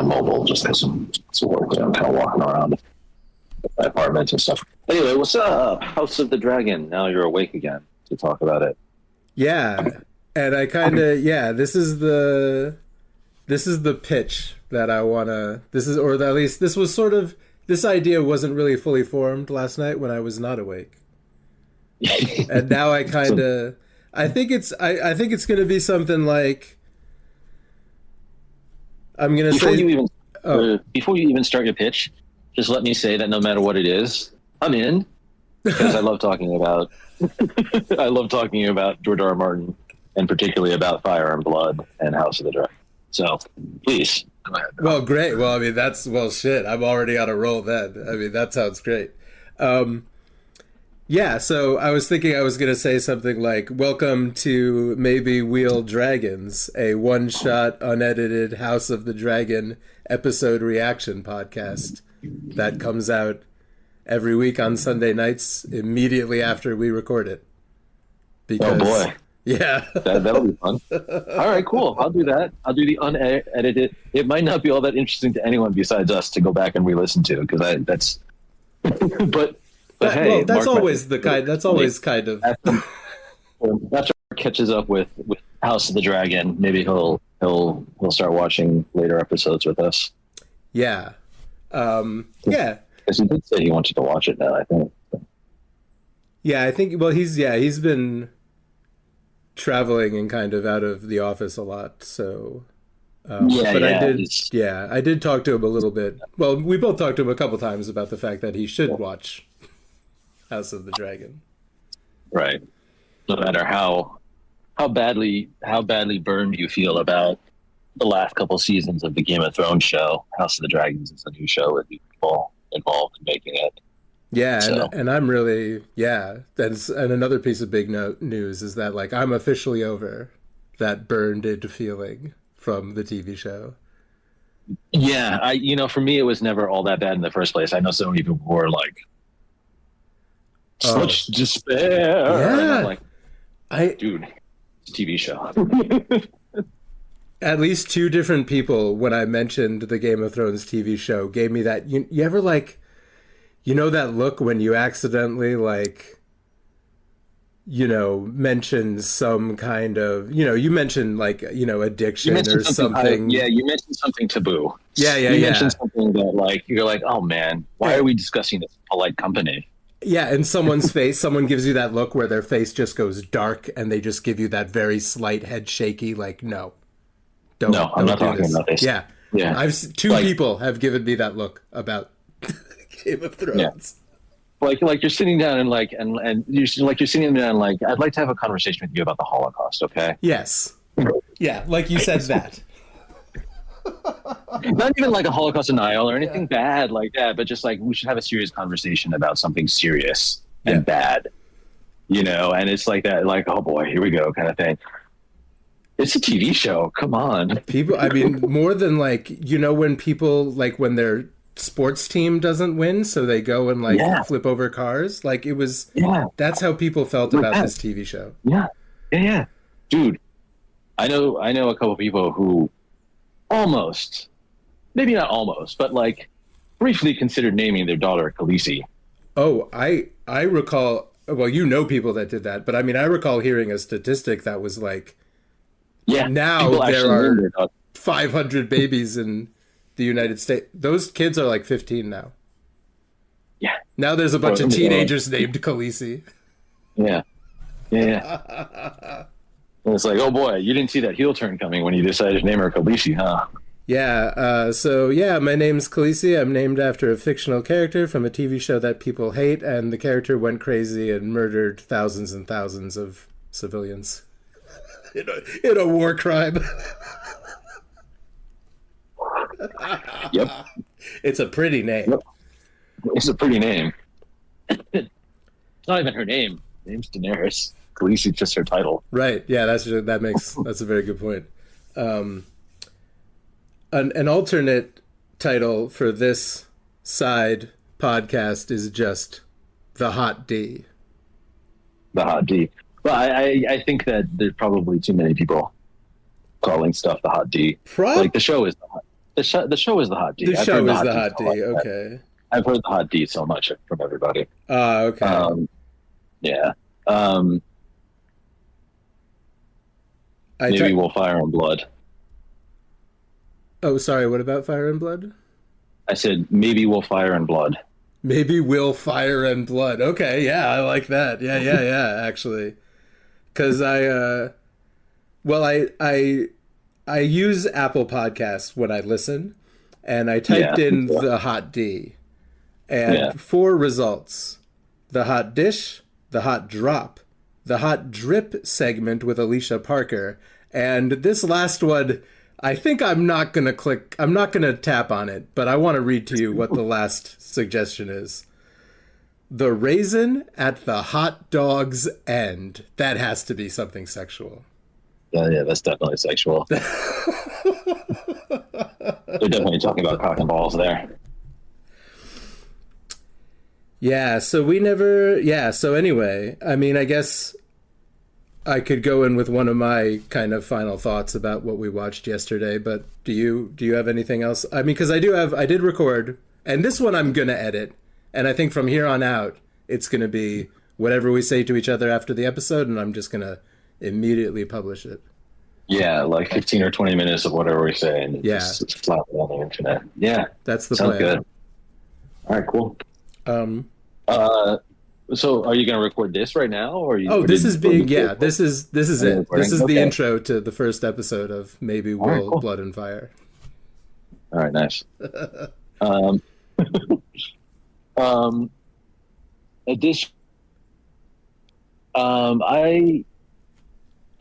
my mobile just because it's work. I'm kind of walking around my apartment and stuff. Anyway, what's up? House of the Dragon. Now you're awake again to talk about it. Yeah, and I kind of This is the pitch that I wanna. This is, or at least this was sort of, this idea wasn't really fully formed last night when I was not awake, and now I kind of. I think it's going to be something like. I'm going to say. Before you even start your pitch, just let me say that no matter what it is, I'm in, because I love talking about. I love talking about George R. R. Martin, and particularly about Fire and Blood and House of the Dragon. So, please go ahead. Well, great. Well, I mean, shit. I'm already on a roll then. I mean, that sounds great. Yeah, so I was thinking I was going to say something like, welcome to Maybe Wheel Dragons, a one-shot, unedited House of the Dragon episode reaction podcast that comes out every week on Sunday nights immediately after we record it. Because, oh, boy. Yeah. That'll be fun. All right, cool. I'll do that. I'll do the unedited. It might not be all that interesting to anyone besides us to go back and re-listen to, because that's... But hey, well, that's Mark always the kind. That's always kind of. After Mark catches up with House of the Dragon, maybe he'll start watching later episodes with us. Yeah, yeah. Because he did say he wanted to watch it now, I think. Yeah, I think. Well, he's been traveling and kind of out of the office a lot, so. I did talk to him a little bit. Well, we both talked to him a couple times about the fact that he should watch House of the Dragon. Right. No matter how badly burned you feel about the last couple seasons of the Game of Thrones show, House of the Dragons is a new show with people involved in making it. Yeah, so. and I'm really and another piece of big news is that, like, I'm officially over that burned-in feeling from the TV show. Yeah, for me, it was never all that bad in the first place. I know so many people were like, such despair. Yeah. And I'm like, dude, it's a TV show. At least two different people, when I mentioned the Game of Thrones TV show, gave me that. You ever, like, that look when you accidentally, like, mention some kind of, you mentioned, like, addiction or something. You mentioned something taboo. You mentioned something that, like, you're like, oh man, why are we discussing this in polite company? Yeah, and someone's face, someone gives you that look where their face just goes dark and they just give you that very slight head shaky, like, no. I'm not talking about this. Yeah. Two people have given me that look about Game of Thrones. Yeah. Like you're sitting down and you're sitting down like, I'd like to have a conversation with you about the Holocaust, okay? Yes. Yeah, like you said that. Not even like a Holocaust denial or anything bad like that, but just like, we should have a serious conversation about something serious and bad, and it's like that, like, oh boy, here we go kind of thing. It's a TV show. Come on. People, I mean, more than like, when people, like, when their sports team doesn't win, so they go and like flip over cars. Like, it was, that's how people felt about this TV show. Yeah. Dude, I know a couple of people who almost, maybe not almost, but like briefly considered naming their daughter Khaleesi. Oh, I recall, well, people that did that, but I mean, I recall hearing a statistic that was like, now there are 500 babies in the United States. Those kids are like 15 now. Yeah. Now there's a bunch of teenagers named Khaleesi. Yeah. And it's like, oh boy, you didn't see that heel turn coming when you decided to name her Khaleesi, huh? Yeah. My name's Khaleesi. I'm named after a fictional character from a TV show that people hate, and the character went crazy and murdered thousands and thousands of civilians in a war crime. Yep. It's a pretty name. Yep. It's a pretty name. It's not even her name. Her name's Daenerys. Khaleesi's just her title. Right. Yeah, that's a very good point. An alternate title for this side podcast is just The Hot D. The Hot D. Well, I think that there's probably too many people calling stuff The Hot D. Like, the show is the show is the hot D. The I've show heard is the D hot so D. much. Okay. I've heard the hot D so much from everybody. Okay. Yeah. I Maybe we'll Fire and Blood. Oh, sorry. What about Fire and Blood? I said maybe we'll Fire and Blood. Maybe we'll Fire and Blood. Okay, yeah, I like that. Yeah. Actually, because I use Apple Podcasts when I listen, and I typed in the hot D, and 4 results: the hot dish, the hot drop, the hot drip segment with Alicia Parker, and this last one. I think I'm not going to tap on it, but I want to read to you what the last suggestion is. The raisin at the hot dog's end. That has to be something sexual. Yeah, that's definitely sexual. They're definitely talking about cock and balls there. Yeah, so anyway, I mean, I guess I could go in with one of my kind of final thoughts about what we watched yesterday, but do you have anything else? I mean, because I did record, and this one I'm gonna edit, and I think from here on out it's gonna be whatever we say to each other after the episode, and I'm just gonna immediately publish it. Yeah, like 15 or 20 minutes of whatever we say, and just slap it on the internet. Yeah, that's the sounds plan. Good. All right, cool. So are you going to record this right now, or you? Oh, this is being this is it. This is okay. the intro to the first episode of Maybe Will cool. Blood and Fire. All right, nice. Addition.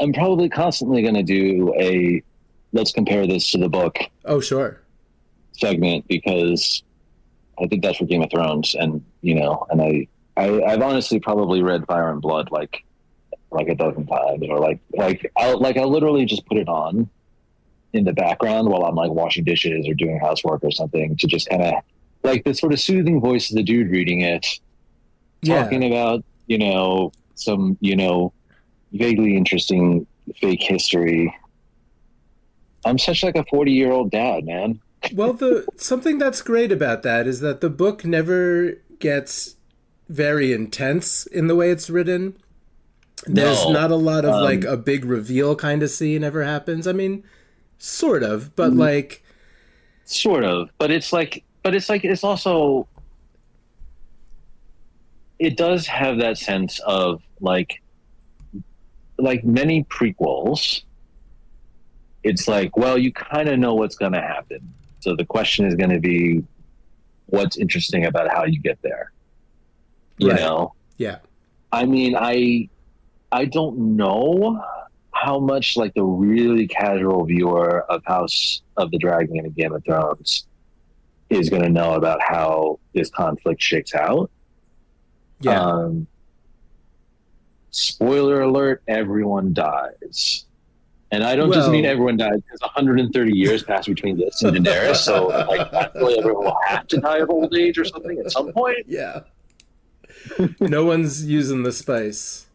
I'm probably constantly going to do a let's compare this to the book. Oh, sure. Segment, because I think that's for Game of Thrones, and I've honestly probably read Fire and Blood like a dozen times, or I'll literally just put it on in the background while I'm like washing dishes or doing housework or something, to just kind of like the sort of soothing voice of the dude reading it, talking about some vaguely interesting fake history. I'm such like a 40-year-old dad, man. Well, something that's great about that is that the book never gets very intense in the way it's written. There's not a lot of like a big reveal kind of scene ever happens. I mean, sort of, but like sort of, but it's also, it does have that sense of like many prequels. It's like, well, you kind of know what's going to happen. So the question is going to be, what's interesting about how you get there? You know? Yeah. I mean, I don't know how much like the really casual viewer of House of the Dragon and Game of Thrones is going to know about how this conflict shakes out. Yeah. Spoiler alert, everyone dies. And I don't just mean everyone dies, because 130 years pass between this and Daenerys, so like naturally everyone will have to die of old age or something at some point. Yeah. No one's using the spice.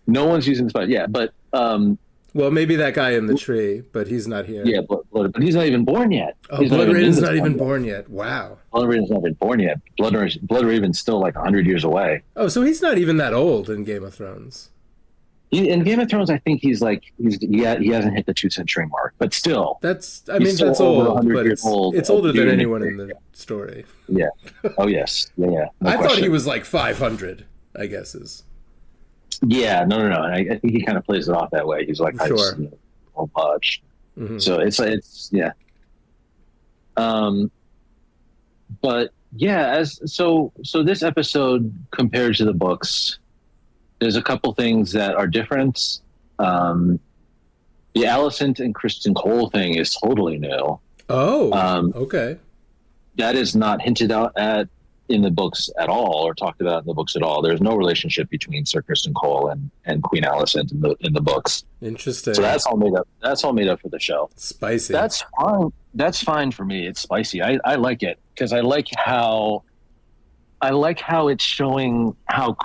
No one's using the spice, yeah, but well, maybe that guy in the tree, but he's not here. Yeah, but he's not even born yet. Oh, Blood Raven's not even born yet. Wow. Blood Raven's not even born yet. Blood Raven's still like 100 years away. Oh, so he's not even that old in Game of Thrones. In Game of Thrones, I think he hasn't hit the 2-century mark, but still. That's old, but it's older than anyone in the story. Yeah. Oh, yes. Yeah. No I question. thought he was like 500, I guess is. Yeah, no. And I think he kind of plays it off that way. He's like, sure. Old Podge. Mm-hmm. So it's yeah. But yeah, so this episode compared to the books, there's a couple things that are different. The Alicent and Kristen Cole thing is totally new. Oh, okay. That is not hinted out at in the books at all, or talked about in the books at all. There's no relationship between Sir Kristen Cole and Queen Alicent in the books. Interesting. So that's all made up. That's all made up for the show. Spicy. That's fine. That's fine for me. It's spicy. I like it because I like how it's showing how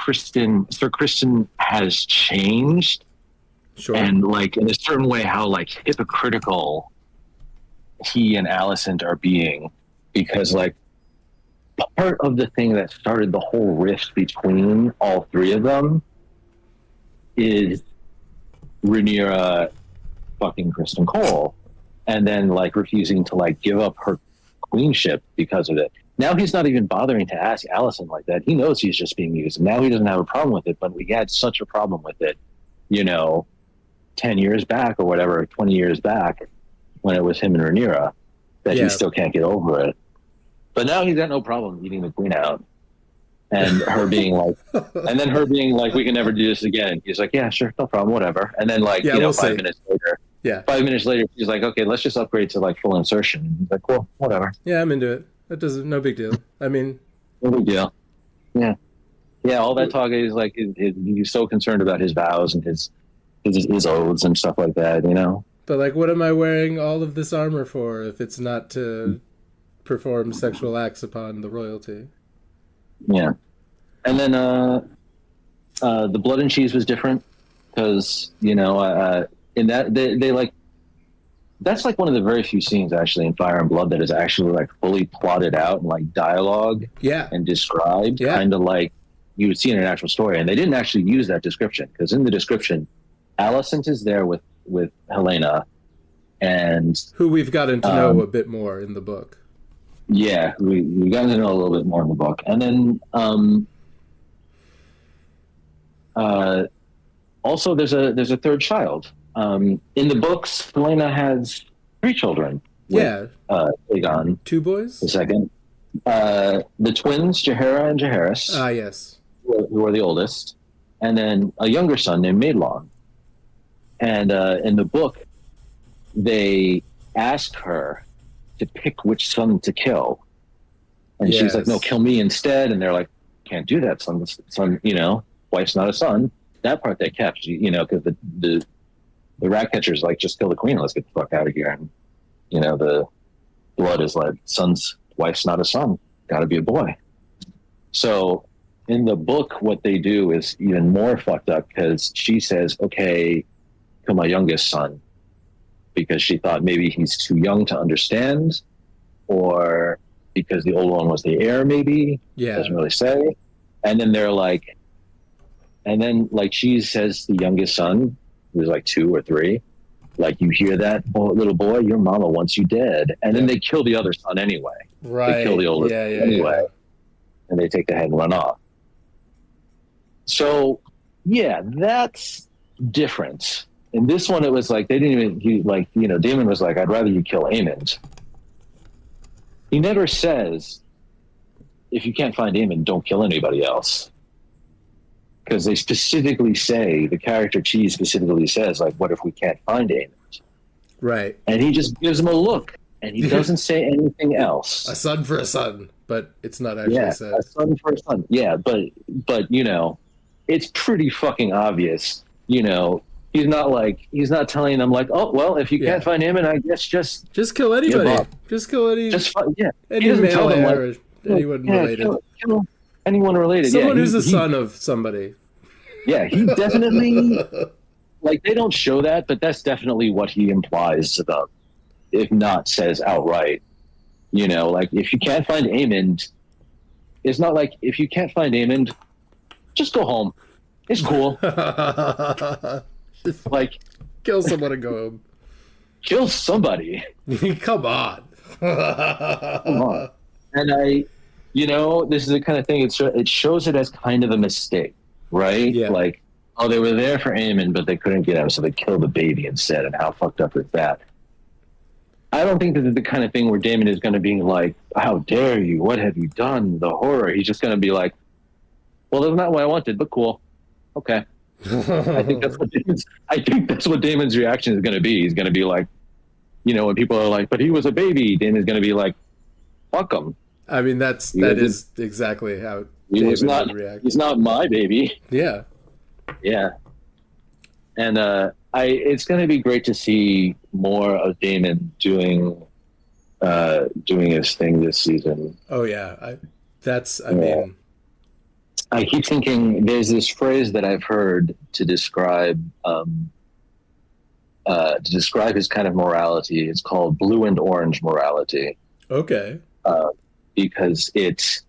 Sir Kristen has changed. Sure. And like in a certain way, how like hypocritical he and Alicent are being, because like part of the thing that started the whole rift between all three of them is Rhaenyra fucking Kristen Cole, and then like refusing to like give up her queenship because of it. Now he's not even bothering to ask Alicent like that. He knows he's just being used, and now he doesn't have a problem with it. But we had such a problem with it, 10 years back or whatever, 20 years back, when it was him and Rhaenyra, that he still can't get over it. But now he's got no problem eating the queen out, and her being like, we can never do this again. He's like, yeah, sure, no problem, whatever. And then like, we'll 5 minutes later. Yeah. 5 minutes later, she's like, okay, let's just upgrade to like full insertion. And he's like, cool, whatever. Yeah, I'm into it. That doesn't, no big deal. I mean, no big deal. Yeah. Yeah. All that talk is like, he's so concerned about his vows and his oaths and stuff like that, But like, what am I wearing all of this armor for if it's not to perform sexual acts upon the royalty? Yeah. And then the blood and cheese was different because, in that they like, that's like one of the very few scenes actually in Fire and Blood that is actually like fully plotted out and like dialogue and described, kind of like you would see in an actual story. And they didn't actually use that description because in the description, Alicent is there with Helena, and who we've gotten to know a bit more in the book. Yeah, we got to know a little bit more in the book. And then also there's a third child. In the books, Helena has 3 children. With, Aegon. 2 boys? The second. The twins, Jaehaera and Jaehaerys. Ah, yes. Who are the oldest. And then a younger son named Maedlon. And in the book, they ask her to pick which son to kill. And she's like, no, kill me instead. And they're like, can't do that, son, wife's not a son. That part they kept, because the rat catcher's like, just kill the queen, let's get the fuck out of here. And, the blood is like, wife's not a son, gotta be a boy. So in the book, what they do is even more fucked up because she says, okay, kill my youngest son, because she thought maybe he's too young to understand, or because the old one was the heir, maybe. Doesn't really say. And then they're like, she says the youngest son, who's like 2 or 3, like, you hear that, little boy, your mama wants you dead. And then they kill the other son anyway. Right. They kill the oldest anyway. And they take the head and run off. So, yeah, that's different. In this one, it was like, they didn't even, Daemon was like, I'd rather you kill Aemond. He never says, if you can't find Aemond, don't kill anybody else. Because they specifically say, the character Cheese specifically says, like, what if we can't find Aemond? Right. And he just gives him a look, and he doesn't say anything else. A son for a son, but it's not actually said. A son for a son. Yeah, but it's pretty fucking obvious, He's not telling them like, oh, well, if you can't find Aemond, I guess just kill anybody. Just kill any. Any male heir, anyone related. Kill anyone related. Someone who's the son of somebody. Yeah, he definitely like, they don't show that, but that's definitely what he implies to them, if not says outright. Like, if you can't find Aemond, it's not like, if you can't find Aemond, just go home. It's cool. Like, kill someone and go home. Kill somebody. Come on. Come on. And this is the kind of thing, it shows it as kind of a mistake, right? Yeah. Like, oh, they were there for Aemond, but they couldn't get him, so they killed the baby instead. And how fucked up is that? I don't think this is the kind of thing where Daemon is going to be like, how dare you? What have you done? The horror. He's just going to be like, well, that's not what I wanted, but cool. Okay. I think that's what Daemon's reaction is going to be. He's going to be like, when people are like, but he was a baby, Daemon's going to be like, fuck him. I mean, that is exactly how Daemon would react. He's not my baby. Yeah. Yeah. And it's going to be great to see more of Daemon doing his thing this season. Oh yeah, I mean, I keep thinking there's this phrase that I've heard to describe to describe his kind of morality. It's called blue and orange morality. Okay. Because it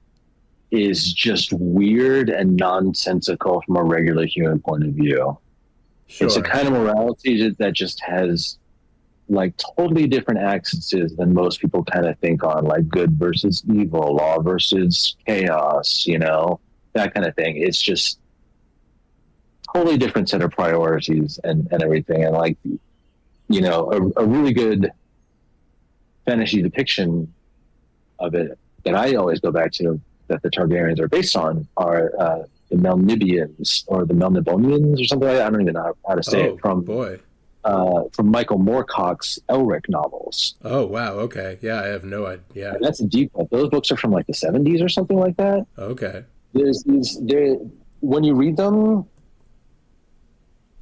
is just weird and nonsensical from a regular human point of view. Sure. It's a kind of morality that just has like totally different axes than most people kind of think on, like good versus evil, law versus chaos, you know, that kind of thing. It's just totally different set of priorities and everything. And like, you know, a really good fantasy depiction of it that I always go back to, that the Targaryens are based on, are the Melnibians or the Melnibonians or something like that. I don't even know how to say it. From Michael Moorcock's Elric novels. Oh wow, okay, yeah, I have no idea. Yeah, and that's a deep one. Those books are from like the 70s or something like that. Okay. There's these. When you read them,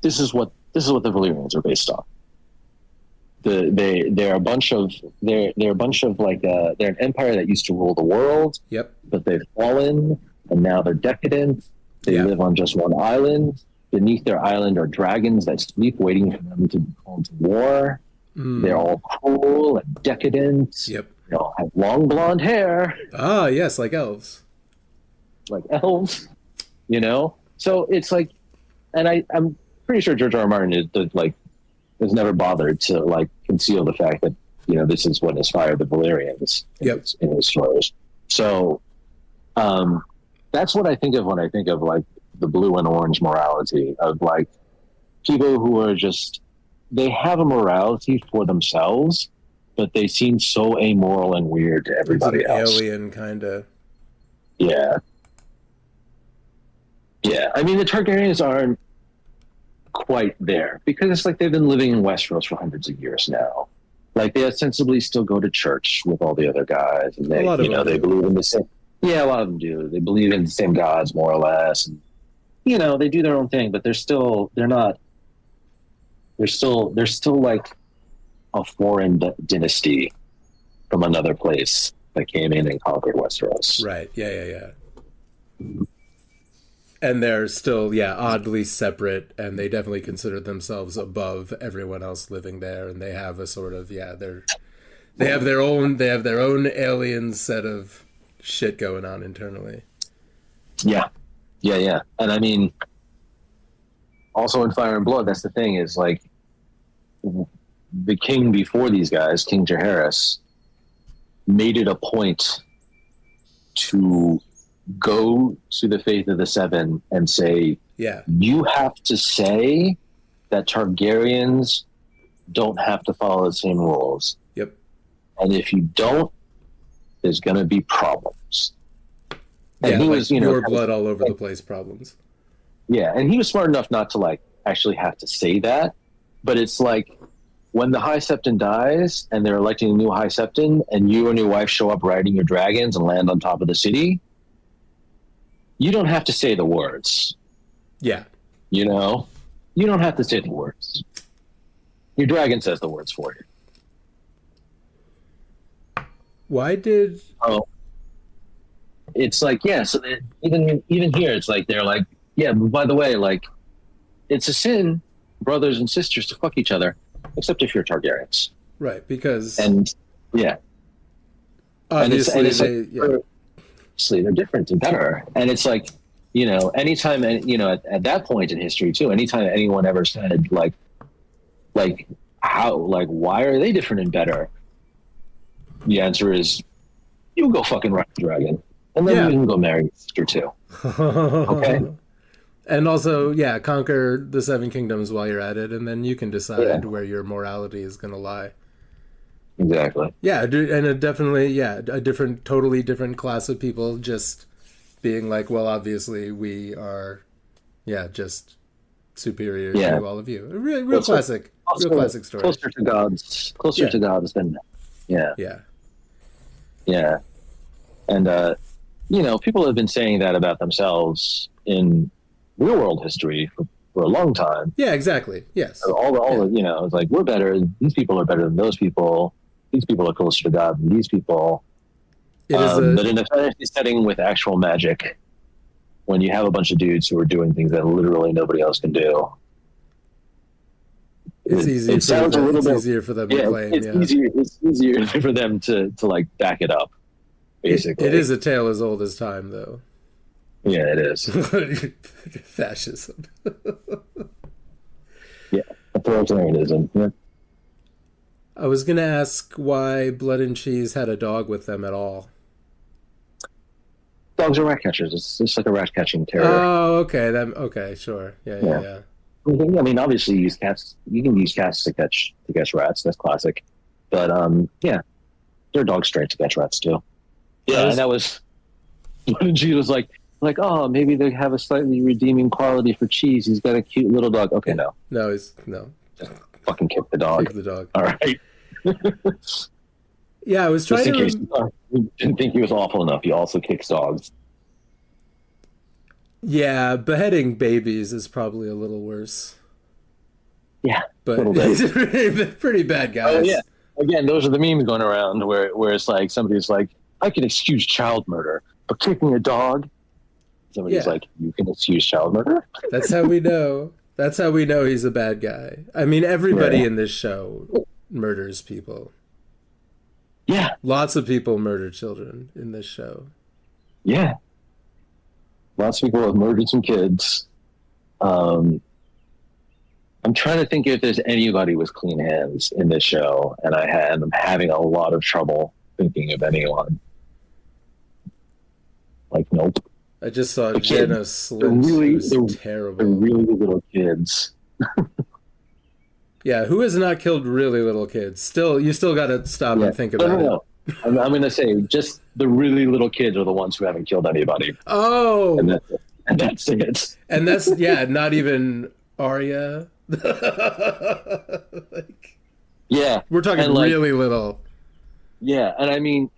this is what the Valyrians are based on. They're a bunch of like they're an empire that used to rule the world. Yep. But they've fallen, and now they're decadent. They live on just one island. Beneath their island are dragons that sleep, waiting for them to be called to war. They're all cruel and decadent. Yep. They all have long blonde hair. Ah, yes, like elves. Like elves, you know. So it's like, and I'm pretty sure George R. R. Martin has never bothered to like conceal the fact that, you know, this is what inspired the Valyrians in his stories. So that's what I think of when I think of like the blue and orange morality of like people who are just, they have a morality for themselves, but they seem so amoral and weird to everybody else. Alien kind of. Yeah. Yeah. I mean, the Targaryens aren't quite there because it's like they've been living in Westeros for hundreds of years now. Like they ostensibly still go to church with all the other guys, and they, you know, they believe in the same. Yeah, a lot of them do. They believe in the same gods more or less, and you know, they do their own thing. But they're still like a foreign dynasty from another place that came in and conquered Westeros. Right. Yeah. And they're still, oddly separate, and they definitely consider themselves above everyone else living there, and they have a sort of, they have their own alien set of shit going on internally. Yeah. And I mean, also in Fire and Blood, that's the thing, is like the king before these guys, King Jaehaerys, made it a point to go to the Faith of the Seven and say, you have to say that Targaryens don't have to follow the same rules. Yep. And if you don't, there's going to be problems. And he was, your blood all over the place problems. Yeah, and he was smart enough not to like actually have to say that, but it's like when the High Septon dies and they're electing a new High Septon, and you and your wife show up riding your dragons and land on top of the city, you don't have to say the words. Yeah. You know? You don't have to say the words. Your dragon says the words for you. Why did... Oh. It's like, so even here, it's like, they're like, but by the way, like, it's a sin, brothers and sisters, to fuck each other, except if you're Targaryens. Right, because... And, obviously, they're different and better. And it's like, you know, anytime, you know, at that point in history too, anytime anyone ever said like how, like, why are they different and better? The answer is, you go fucking ride the dragon, and then you can go marry your sister too. Okay. And also, conquer the Seven Kingdoms while you're at it, and then you can decide where your morality is going to lie. Exactly. Yeah, and definitely, a totally different class of people just being like, well, obviously we are, just superior to all of you. Real classic story. Closer to gods than Yeah. And, you know, people have been saying that about themselves in real world history for a long time. Yeah, exactly. Yes. All the, you know, it's like, we're better. These people are better than those people. These people are closer to God than these people. But in a fantasy setting with actual magic, when you have a bunch of dudes who are doing things that literally nobody else can do, It's easy. It sounds a little bit. Easier for them to Yeah, claim. it's easier. It's easier for them to like back it up. Basically, It is a tale as old as time, though. Yeah, it is. Fascism. Yeah, authoritarianism. Yeah. I was gonna ask why Blood and Cheese had a dog with them at all. Dogs are rat catchers. It's like a rat catching terrier. Oh, okay. Okay, sure. Yeah. I mean, obviously, you use cats. You can use cats to catch rats. That's classic. But yeah, there are dogs straight to catch rats too. Yeah, and that was when she was like, oh, maybe they have a slightly redeeming quality for Cheese. He's got a cute little dog. Okay, no, no. Fucking kick the dog. Kick the dog. All right. Yeah, I was trying Just in to. case you didn't think he was awful enough, he also kicks dogs. Yeah, beheading babies is probably a little worse. Yeah, but he's pretty bad guys. Oh yeah. Again, those are the memes going around where it's like somebody's like, I can excuse child murder, but kicking a dog, somebody's like, you can excuse child murder? That's how we know. That's how we know he's a bad guy. I mean, everybody in this show murders people. Yeah. Lots of people murder children in this show. Yeah. Lots of people have murdered some kids. I'm trying to think if there's anybody with clean hands in this show, and I'm having a lot of trouble thinking of anyone. Like, nope. I just saw Jenna Slint, who's terrible. They're really little kids. Yeah, who has not killed really little kids? You still got to stop and think about it. No. I'm going to say just the really little kids are the ones who haven't killed anybody. Oh, and that's it. And that's not even Arya. Yeah, we're talking really little. Yeah, and I mean,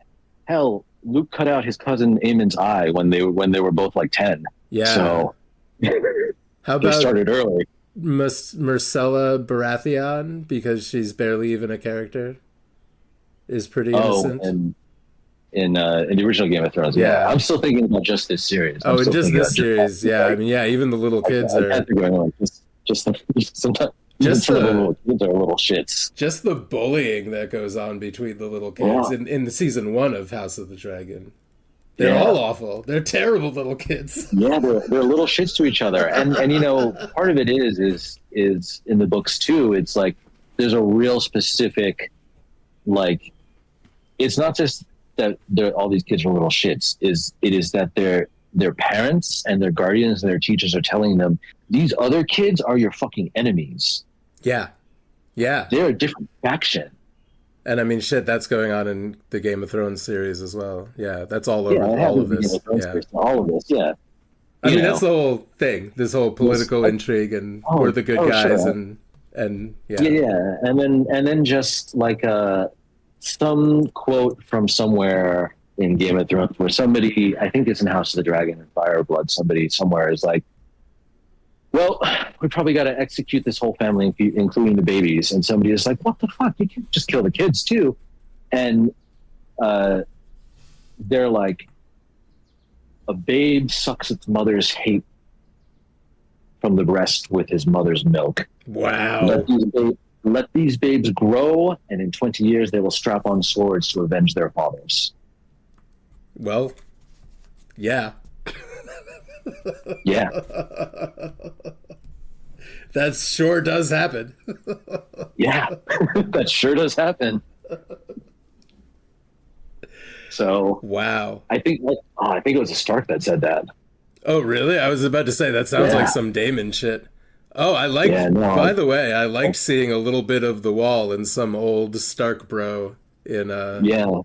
hell, Luke cut out his cousin Aemon's eye when they were both like 10. Yeah. So how about they started early? Myrcella Baratheon, because she's barely even a character, is pretty innocent. And in the original Game of Thrones, yeah. I'm still thinking about just this series. In just this series, yeah. I mean, yeah, even the little kids are. Sometimes the little kids are little shits. Just the bullying that goes on between the little kids in the season 1 of House of the Dragon. They're all awful. They're terrible little kids. Yeah, they're little shits to each other. And part of it is in the books too. It's like there's a real specific, like, it's not just that all these kids are little shits. It is that their parents and their guardians and their teachers are telling them these other kids are your fucking enemies. Yeah. They're a different faction. And I mean, shit, that's going on in the Game of Thrones series as well. Yeah, that's all over all of this. All of this, yeah. I mean, that's the whole thing. This whole political intrigue, and we're the good guys, sure. and yeah. Yeah, and then just like some quote from somewhere in Game of Thrones where somebody, I think it's in House of the Dragon and Fire and Blood, somebody somewhere is like, well, we probably got to execute this whole family, including the babies. And somebody is like, what the fuck? You can't just kill the kids too. And they're like, a babe sucks its mother's hate from the breast with his mother's milk. Wow. Let these babes grow, and in 20 years they will strap on swords to avenge their fathers. Well, yeah. Yeah. That sure does happen. Yeah. That sure does happen. So wow. I think it was a Stark that said that. Oh really? I was about to say that sounds like some Daemon shit. Oh, I like. By the way, I liked seeing a little bit of the Wall in some old Stark bro in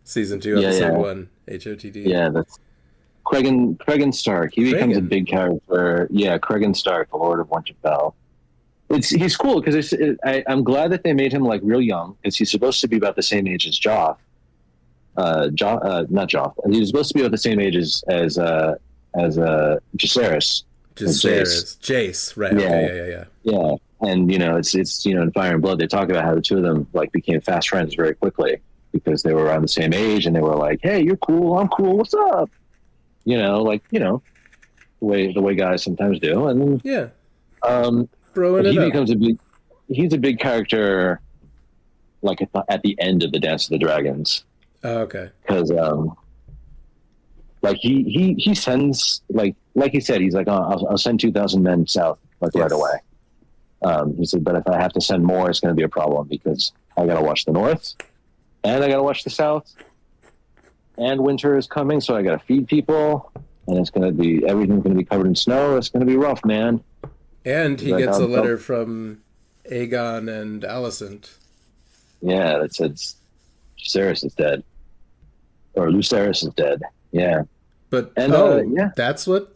season 2, episode 1, HOTD. Yeah, that's Cregan Stark. He becomes a big character. Yeah, Cregan Stark, the Lord of Winterfell. He's cool because I'm glad that they made him like real young, because he's supposed to be about the same age as Joff. Not Joff. He's supposed to be about the same age as Jacaerys. Jace, right? Yeah. Yeah, and it's in Fire and Blood they talk about how the two of them like became fast friends very quickly because they were around the same age and they were like, hey, you're cool, I'm cool, what's up? The way guys sometimes do, and yeah. But he becomes a big he's a big character, like at the end of the Dance of the Dragons. Oh, okay. Because like he sends like he said, he's like, oh, I'll send 2,000 men south right away. He said, but if I have to send more, it's going to be a problem because I got to watch the north and I got to watch the south, and winter is coming, so I got to feed people, and it's going to be everything's going to be covered in snow. It's going to be rough, man. And he gets a letter from Aegon and Alicent. Yeah, that says Lucerys is dead, or Lucerys is dead. Yeah. But yeah, that's what.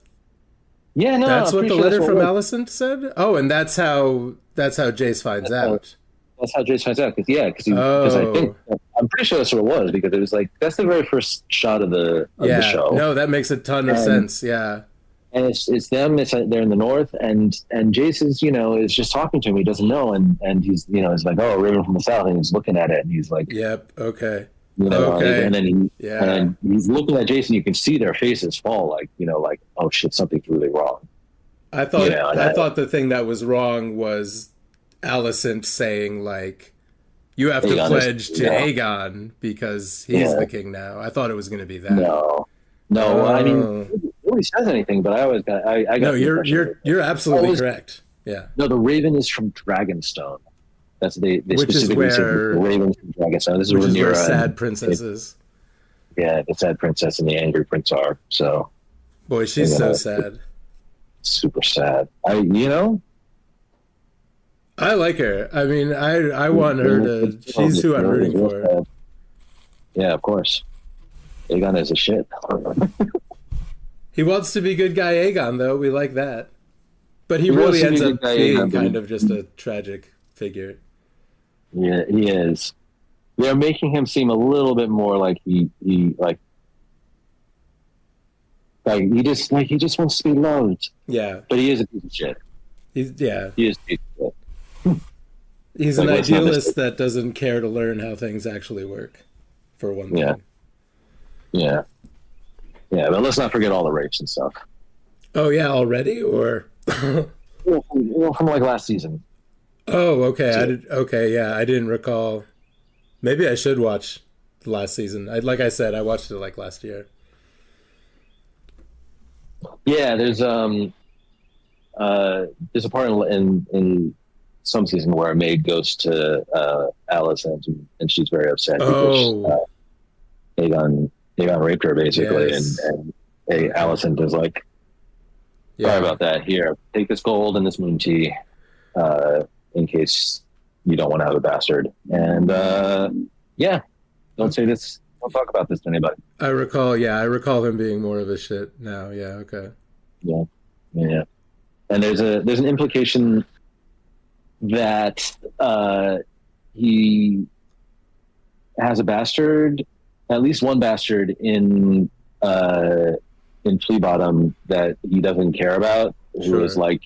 Yeah, no, that's what the letter from Alicent said. Oh, and that's how Jace finds out. That's how Jace finds out. Because I think I'm pretty sure that's what it was, because it was like that's the very first shot of the show. No, that makes a ton of sense. Yeah, and it's them. They're in the north, and Jace is just talking to him. He doesn't know, and he's he's like, oh, Raven from the south, and he's looking at it, and he's like, yep, okay. Okay. And then he's looking at Jason. You can see their faces fall, like oh shit, something's really wrong. I thought the thing that was wrong was Alicent saying like, you have to pledge to Aegon because he's the king now. I thought it was going to be that. No. I mean, nobody says anything, but I always got. I got. No, you're absolutely correct. Yeah. No, the Raven is from Dragonstone. That's they which specifically is where the Raven from Dragonstone. This is where sad princesses. Yeah, the sad princess and the angry prince are. So, boy, she's so sad. Super sad. I like her. I mean, I want her to. She's who I'm rooting for. Yeah, of course. Aegon is a shit. He wants to be good guy Aegon, though. We like that. But he really ends up being kind of just a tragic figure. Yeah, he is. They're making him seem a little bit more like he just wants to be loved. Yeah, but he is a piece of shit. He is a piece of shit. He's an idealist that doesn't care to learn how things actually work. For one thing. Yeah. But let's not forget all the rapes and stuff. Oh yeah, already or well, from like last season. Oh, okay. I didn't recall. Maybe I should watch the last season. Like I said, I watched it like last year. Yeah, there's a part in some season where a maid goes to Alicent and she's very upset because Aegon raped her basically, yes. and Alicent is like, sorry about that. Here, take this gold and this moon tea. In case you don't want to have a bastard. And don't say this. Don't talk about this to anybody. I recall him being more of a shit now. Yeah. Okay. Yeah. And there's an implication that he has a bastard, at least one bastard in Flea Bottom that he doesn't care about, who is like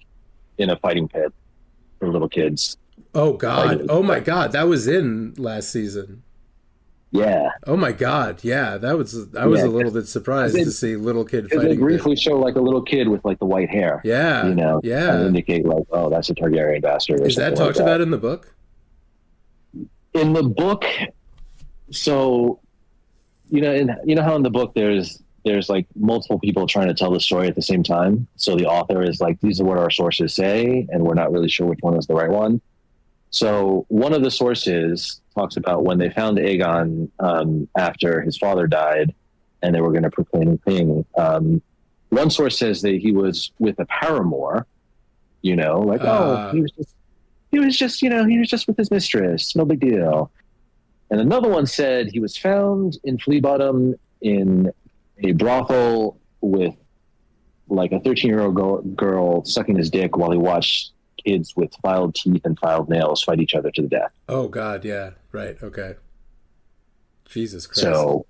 in a fighting pit for little kids. Oh God! Oh my God! That was in last season. Yeah. Oh my God! Yeah, I was a little bit surprised to see little kid fighting. They briefly show like a little kid with like the white hair. Yeah. And indicate like, oh, that's a Targaryen bastard. Is that talked about in the book? In the book, so you know how in the book there's like multiple people trying to tell the story at the same time. So the author is like, these are what our sources say, and we're not really sure which one is the right one. So one of the sources talks about when they found Aegon after his father died, and they were going to proclaim him king. One source says that he was with a paramour, he was just with his mistress, no big deal. And another one said he was found in Flea Bottom in a brothel with like a 13-year-old girl sucking his dick while he watched kids with filed teeth and filed nails fight each other to the death. Oh God, yeah, right, okay. Jesus Christ. So,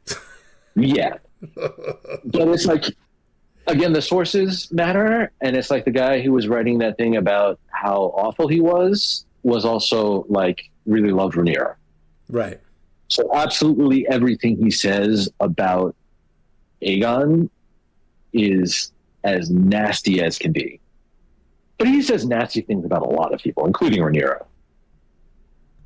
yeah. But it's like, again, the sources matter, and it's like the guy who was writing that thing about how awful he was also like really loved Rhaenyra. Right. So absolutely everything he says about Aegon is as nasty as can be. But he says nasty things about a lot of people, including Rhaenyra.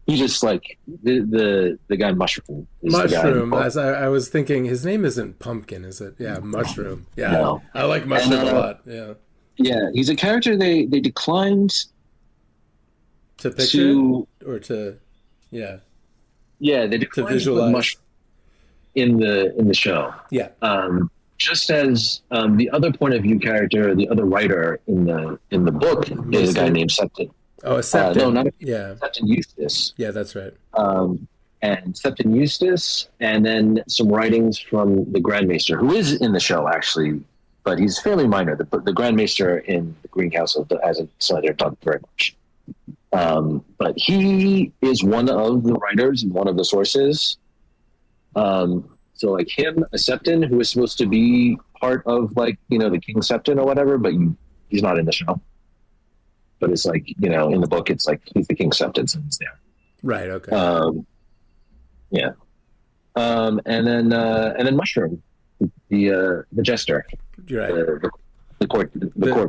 He just like the guy Mushroom is the guy in the Mushroom. book. As I was thinking, his name isn't Pumpkin, is it? Yeah, Mushroom. Yeah, No. I like And Mushroom a lot. Yeah, yeah, he's a character they declined to picture to it or to, yeah, yeah, they to declined to put visualize. Mushroom in the show. Yeah. Just as the other point of view character, the other writer in the book is a guy Mason. named Septon. Oh, a No, Septon. not a, Yeah, Septon Eustace. yeah, that's right. And Septon Eustace, and then some writings from the Grand Maester, who is in the show actually, but he's fairly minor. The Grand Maester in the Green Council hasn't cited done very much. But he is one of the writers and one of the sources. So like him, a Septon, who is supposed to be part of like, the King Septon or whatever, but he's not in the show. But it's like, in the book, it's like he's the King Septon, so he's there. Right. Okay. Yeah. And then Mushroom, the jester, You're right. the court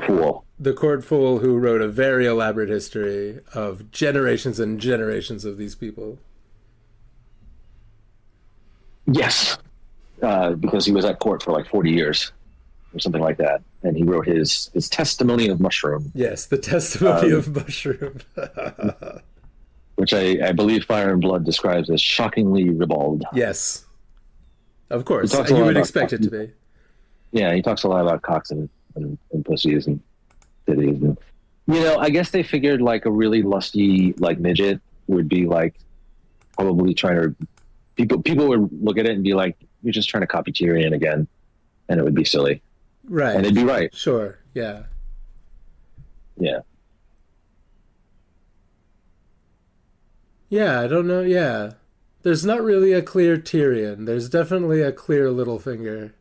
fool. The court fool who wrote a very elaborate history of generations and generations of these people. Yes, because he was at court for like 40 years or something like that, and he wrote his testimony of Mushroom. Yes, the testimony of Mushroom. Which I believe Fire and Blood describes as shockingly ribald. Yes, of course. He talks a You lot would about expect it to be. Yeah, he talks a lot about cocks and pussies and titties. And, I guess they figured like a really lusty like midget would be like probably trying to people would look at it and be like, you're just trying to copy Tyrion again, and it would be silly. Right. And they'd be right. Sure. Yeah. Yeah. Yeah, I don't know. Yeah. There's not really a clear Tyrion. There's definitely a clear Littlefinger.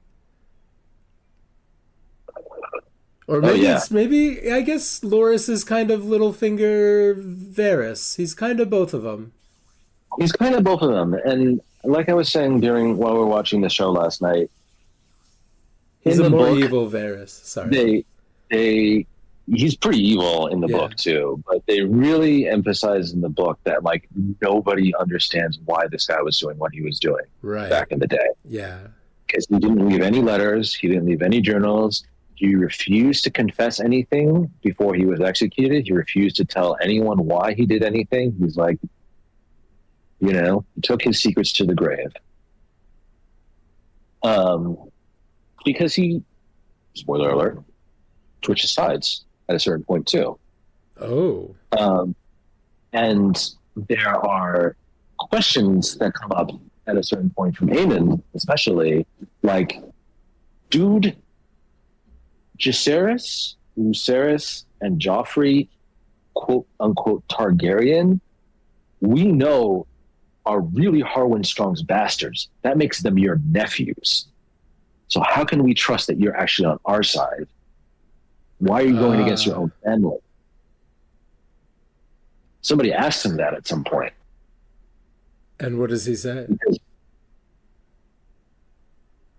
Or maybe maybe I guess Loras is kind of Littlefinger Varys. He's kind of both of them. He's kind of both of them. And like I was saying while we were watching the show last night, he's a more book, evil Varys. Sorry. He's pretty evil in the book too, but they really emphasize in the book that like nobody understands why this guy was doing what he was doing back in the day. Yeah. Because he didn't leave any letters, he didn't leave any journals. He refused to confess anything before he was executed. He refused to tell anyone why he did anything. He's like, he took his secrets to the grave. Because he, spoiler alert, switches sides at a certain point too. Oh. And there are questions that come up at a certain point from Aemon, especially, like, dude, Jacaerys, Lucerys, and Joffrey, quote unquote Targaryen, we know are really Harwin Strong's bastards. That makes them your nephews. So how can we trust that you're actually on our side? Why are you going against your own family? Somebody asked him that at some point. And what does he say?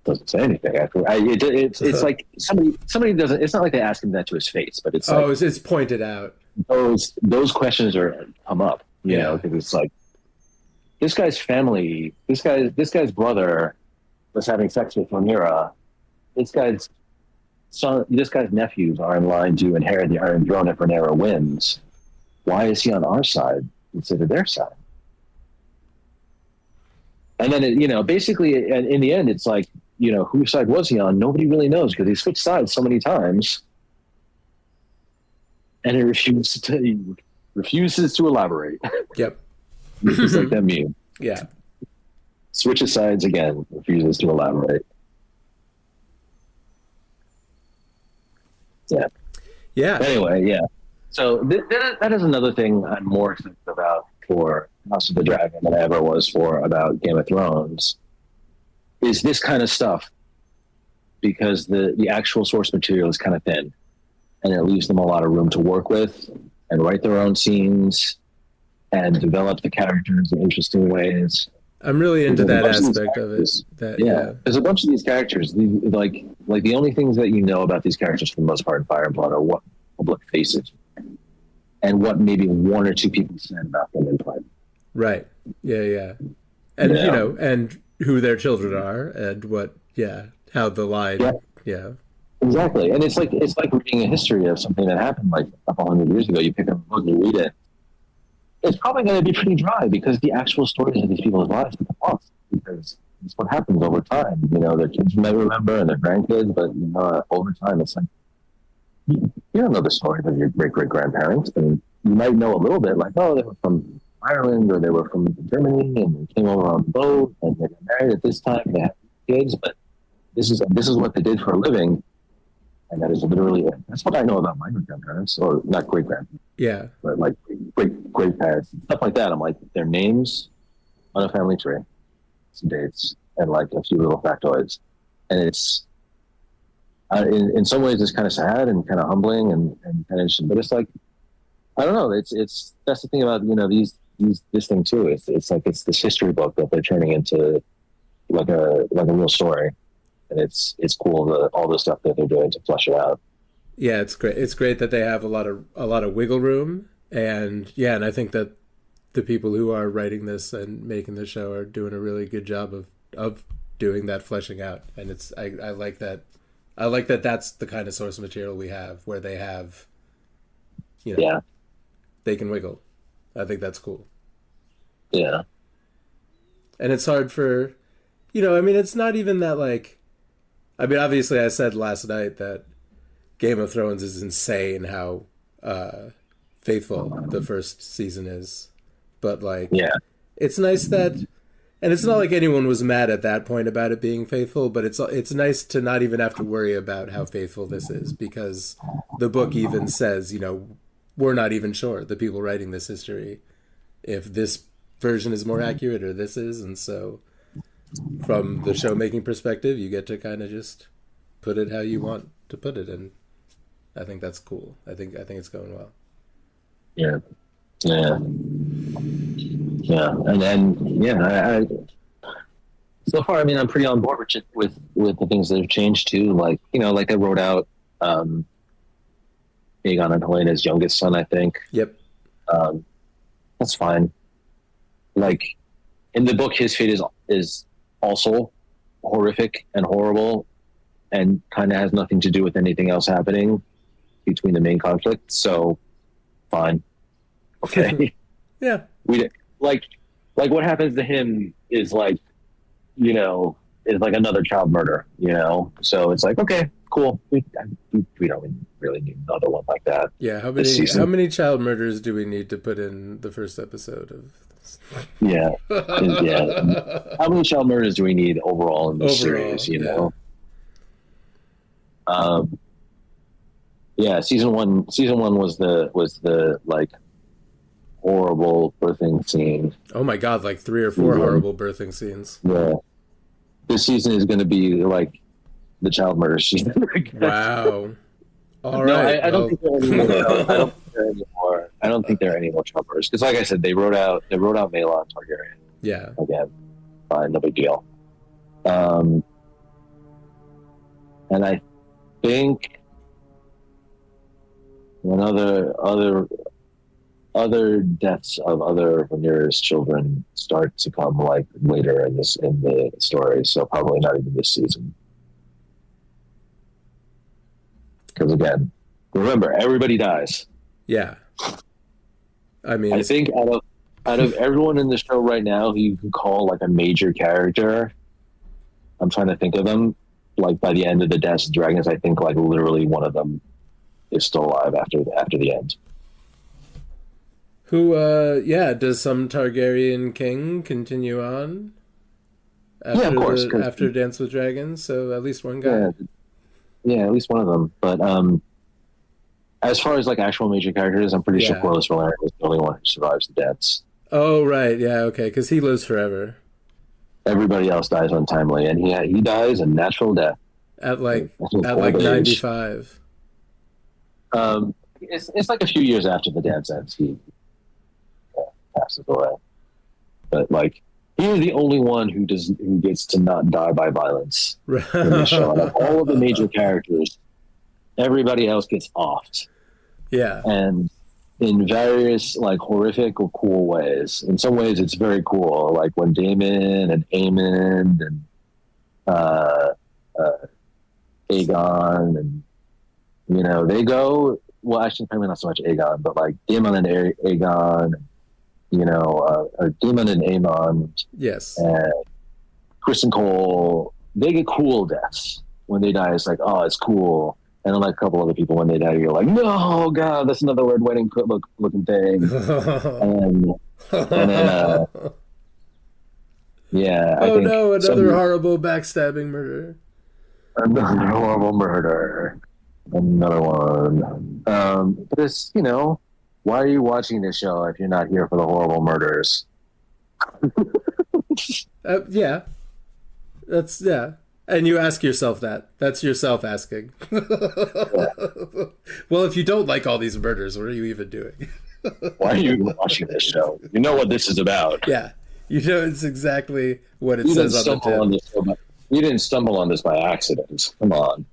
Doesn't say anything. It's like somebody doesn't. It's not like they ask him that to his face, but it's like, it's pointed out. Those questions come up, because it's like this guy's family, this guy's brother was having sex with Rhaenyra. This guy's nephews are in line to inherit the Iron Throne if Rhaenyra wins. Why is he on our side instead of their side? And then basically, in the end, it's like, whose side was he on? Nobody really knows because he switched sides so many times, and he refuses to elaborate. Yep. It's like that meme. Yeah. Switches sides again, refuses to elaborate. Yeah. Yeah. Anyway, yeah. So that is another thing I'm more excited about for House of the Dragon than I ever was about Game of Thrones, is this kind of stuff, because the actual source material is kind of thin, and it leaves them a lot of room to work with and write their own scenes and develop the characters in interesting ways. I'm really into that aspect of it. There's a bunch of these characters, like the only things that you know about these characters for the most part in Fire and Blood are what public faces and what maybe one or two people said about them in private. Right. Yeah, yeah. And you Yeah, know, and who their children are, and what, yeah, how the yeah, line, yeah, exactly. And it's like reading a history of something that happened like a couple hundred years ago. You pick up a book, you read it. It's probably going to be pretty dry because the actual stories of these people's lives get lost because it's what happens over time. You know, their kids may remember and their grandkids, but you know, over time, it's like you don't know the stories of your great great grandparents. I mean, you might know a little bit, like, oh, they were from Ireland or they were from Germany and they came over on the boat and they got married at this time. They had kids, but this is what they did for a living, and that is literally it. That's what I know about my grandparents, or not great grandparents, yeah, but like great parents, stuff like that. I'm like their names on a family tree, some dates, and like a few little factoids, and it's in some ways it's kind of sad and kind of humbling and kind of interesting, but it's like I don't know. It's that's the thing about these this thing too. It's like it's this history book that they're turning into like a real story, and it's cool all the stuff that they're doing to flesh it out. yeah. It's great. It's great that they have a lot of wiggle room, and yeah, and I think that the people who are writing this and making the show are doing a really good job of doing that fleshing out, and it's I like that. I like that that's the kind of source material we have where they have, you know, Yeah, they can wiggle. I think that's cool. yeah, And it's hard for, you know, I mean, it's not even that like, I mean, obviously I said last night that Game of Thrones is insane how faithful the first season is. But like, yeah, it's nice that, and it's not like anyone was mad at that point about it being faithful, but it's nice to not even have to worry about how faithful this is because the book even says, you know, we're not even sure, the people writing this history, if this version is more accurate or this is, and so from the show making perspective, you get to kind of just put it how you want to put it, and I think that's cool. I think it's going well. yeah, yeah, yeah. And then so far, I mean, I'm pretty on board with the things that have changed too. Like like I wrote out Aegon and Helena's youngest son. I think Yep. that's fine. Like in the book, his fate is also horrific and horrible, and kind of has nothing to do with anything else happening between the main conflict. So, fine, okay. Yeah. we like what happens to him is like is like another child murder. So it's like okay, cool. We don't really need another one like that. Yeah. How this many season. how many child murders do we need to put in the first episode of this? Yeah, yeah. How many child murders do we need overall in this series? Yeah. Yeah, season one was the like horrible birthing scene. Oh my god, like 3 or 4 horrible birthing scenes. Yeah, this season is going to be like the child murder season. Wow. All No, right. I don't think there are any more. I don't think there are any more child murders because, like I said, they wrote out Maelon Targaryen Yeah. again. Fine, no big deal. And I think when other deaths of other Rhaenyra's children start to come like later in the story, so probably not even this season. Because again, remember, everybody dies. Yeah. I mean, I think out of everyone in the show right now who you can call like a major character, I'm trying to think of them. Like by the end of the Dance of Dragons, I think like literally one of them is still alive after the end. who, does some Targaryen king continue on? After Yeah, of course. after Dance with Dragons, so at least one guy. Yeah, at least one of them. But as far as like actual major characters, I'm pretty sure Corlys Velaryon is the only one who survives the deaths. Oh, right. Yeah, okay, because he lives forever. Everybody else dies untimely, and he dies a natural death. At like Age. 95. It's like a few years after the dance ends, he passes away. But like, he is the only one who gets to not die by violence in the show. Out of all of the major characters, everybody else gets offed. Yeah. And in various like horrific or cool ways. In some ways, it's very cool, like when Damon and Aemond and uh, uh, Aegon and they go. Well, actually, probably not so much Aegon, but like Daemon and Aegon, or Daemon and Aemon Yes. and Kristen Cole. They get cool deaths when they die. It's like, oh, it's cool. And then like a couple other people, when they die, you're like, no, God, that's another red wedding looking thing. And then, yeah, I Oh think no, another horrible backstabbing murder. another horrible murder, another one. But it's why are you watching this show if you're not here for the horrible murders? Yeah, that's yeah. And you ask yourself that. That's yourself asking. Well, if you don't like all these murders, what are you even doing? Why are you watching this show? You know what this is about. Yeah, you know it's exactly what it You didn't says on the stumble on tin. this. You didn't stumble on this by accident. Come on.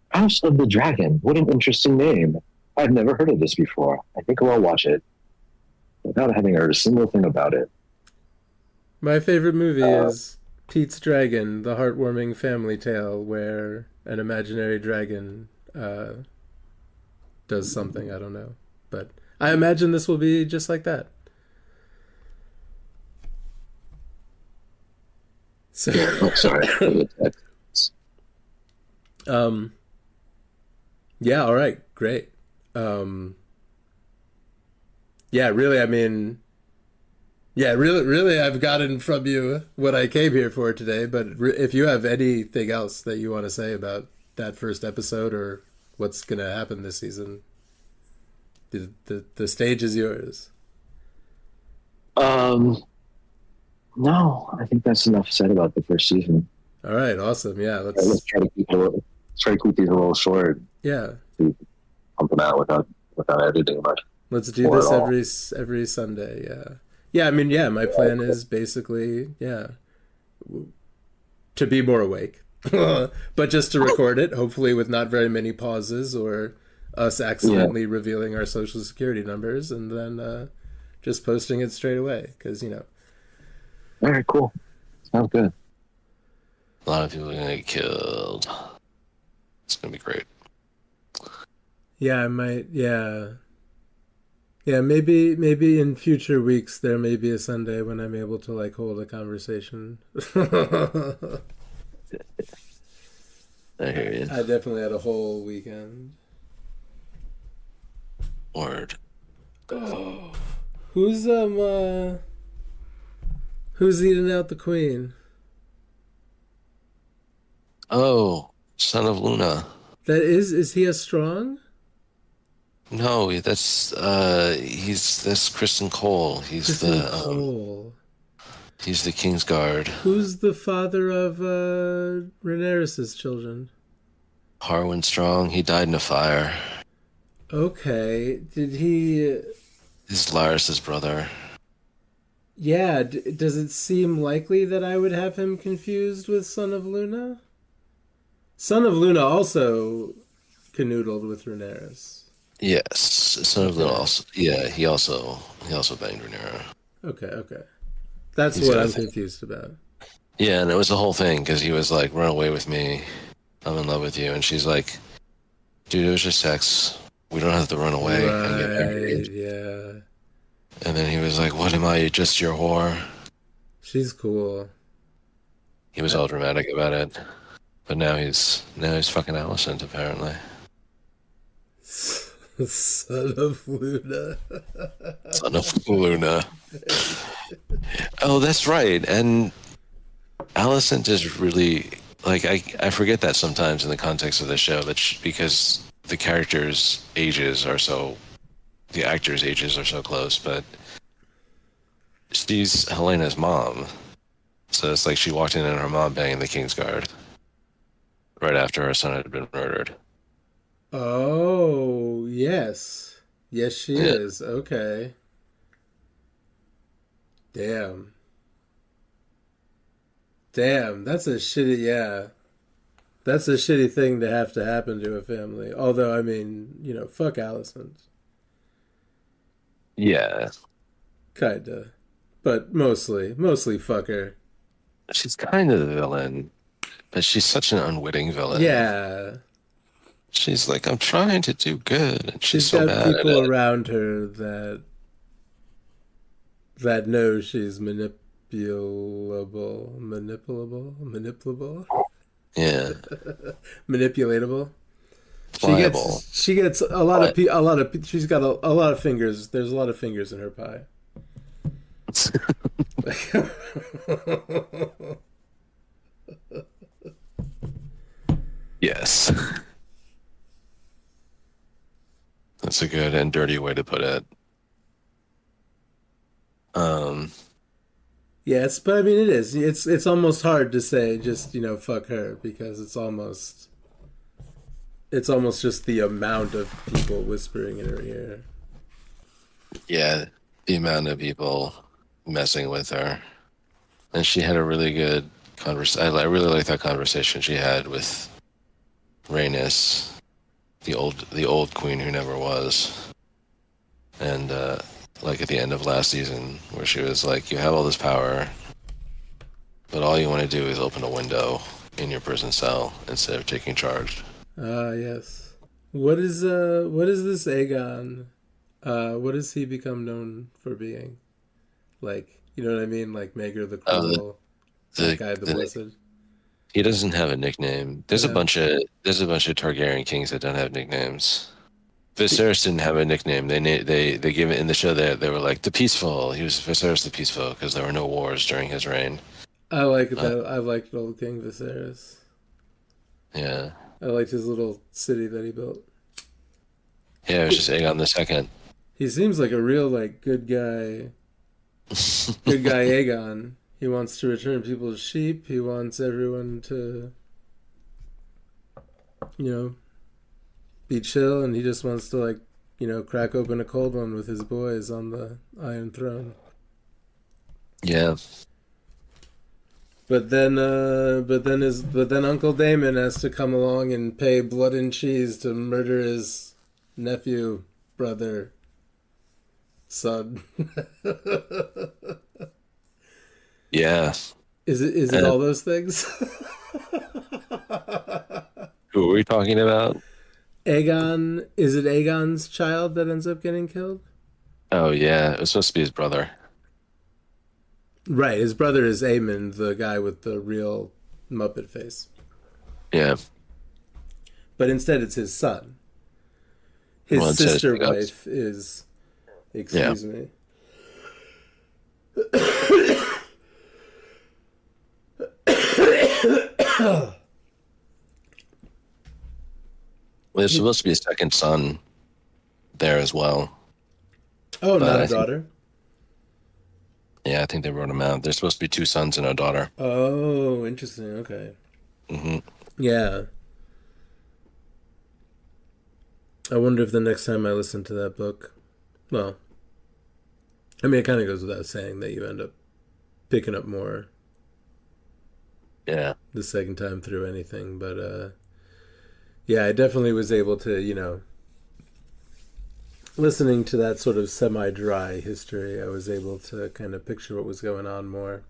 House of the Dragon. What an interesting name. I've never heard of this before. I think I'll watch it without having heard a single thing about it. My favorite movie is Pete's Dragon, the heartwarming family tale where an imaginary dragon does something. I don't know, but I imagine this will be just like that. So, Oh, sorry. um, yeah, all right, great. Um, yeah, really, I mean, yeah, really, I've gotten from you what I came here for today. But if you have anything else that you want to say about that first episode or what's going to happen this season, the stage is yours. No, I think that's enough said about the first season. All right, awesome. Yeah, Let's try to keep these a little short. yeah, To pump them out without editing much. let's do Or this at all. every Sunday. Yeah, yeah. I mean, yeah. My plan is basically, yeah, to be more awake, but just to record it, hopefully with not very many pauses or us accidentally revealing our social security numbers, and then just posting it straight away because All right, cool. Sounds good. A lot of people are gonna get killed. It's gonna be great. yeah, I might, yeah. Yeah, maybe in future weeks there may be a Sunday when I'm able to like hold a conversation. I hear you. I definitely had a whole weekend. Word. Who's who's eating out the queen? Oh, Son of Luna. That is he a strong? No, that's Kristen Cole. Kristen Cole. He's the Kingsguard. Who's the father of Rhaenyra's children? Harwin Strong. He died in a fire. Okay. Did he He's Laris's brother. yeah, does it seem likely that I would have him confused with Son of Luna? Son of Luna also canoodled with Rhaenyra. Yes, Son of Luna also. Yeah, he also banged Rhaenyra. Okay. That's He's what got a I'm thing. confused about. Yeah, and it was the whole thing because he was like, "Run away with me. I'm in love with you," and she's like, "Dude, it was just sex. We don't have to run away and get Right, married." yeah. And then he was like, "What am I? Just your whore?" She's cool. He was all dramatic about it, but now he's fucking Alicent apparently. Son of Luna. Son of Luna. Oh, that's right. And Alicent is really like I forget that sometimes in the context of the show because the characters' ages are so the actors' ages are so close, but she's Helena's mom. So it's like she walked in and her mom banging the Kingsguard right after her son had been murdered. Oh, yes. Yes, she Yeah. is. Okay. Damn. That's a shitty, yeah. That's a shitty thing to have to happen to a family. Although, I mean, fuck Alicent. Yeah, Kinda. But mostly fuck her. she's kind of the villain, but she's such an unwitting villain. Yeah. She's like, I'm trying to do good, and she's She's so got bad at people it. around her that know she's manipulable, Yeah, manipulatable. pliable. She gets a lot of she's got a lot of fingers. There's a lot of fingers in her pie. Yes. That's a good and dirty way to put it. Yes, but I mean it is. It's almost hard to say just, fuck her because it's almost just the amount of people whispering in her ear. Yeah, the amount of people messing with her. And she had a really good conversation. I really like that conversation she had with Rhaenys, the old queen who never was. And like at the end of last season, where she was like, "You have all this power, but all you want to do is open a window in your prison cell instead of taking charge." Ah, yes. What is this Aegon? What has he become known for being? Like, you know what I mean? Like Maegor the Cruel, that guy, the Blessed. He doesn't have a nickname. There's Yeah. a bunch of Targaryen kings that don't have nicknames. Viserys didn't have a nickname. They give it in the show that they were like the Peaceful. He was Viserys the Peaceful because there were no wars during his reign. I like that. I liked old King Viserys. Yeah, I liked his little city that he built. yeah. It was just Aegon the Second. He seems like a real good guy. Good guy Aegon. He wants to return people's sheep. He wants everyone to, be chill, and he just wants to crack open a cold one with his boys on the Iron Throne. Yeah, But then Uncle Damon has to come along and pay blood and cheese to murder his nephew, brother, son. yeah. Is it all those things? Who are we talking about? Aegon, is it Aegon's child that ends up getting killed? Oh yeah, it was supposed to be his brother. Right, his brother is Aemon, the guy with the real Muppet face. Yeah. But instead it's his son. His Well, instead sister it's- wife is... Excuse me. Well, there's supposed to be a second son there as well. Oh, But not I a think- daughter? Yeah, I think they wrote him out. There's supposed to be two sons and a daughter. Oh, interesting. Okay. Hmm. Yeah. I wonder if the next time I listen to that book, well, I mean, it kind of goes without saying that you end up picking up more Yeah. the second time through anything, but yeah, I definitely was able to, listening to that sort of semi-dry history, I was able to kind of picture what was going on more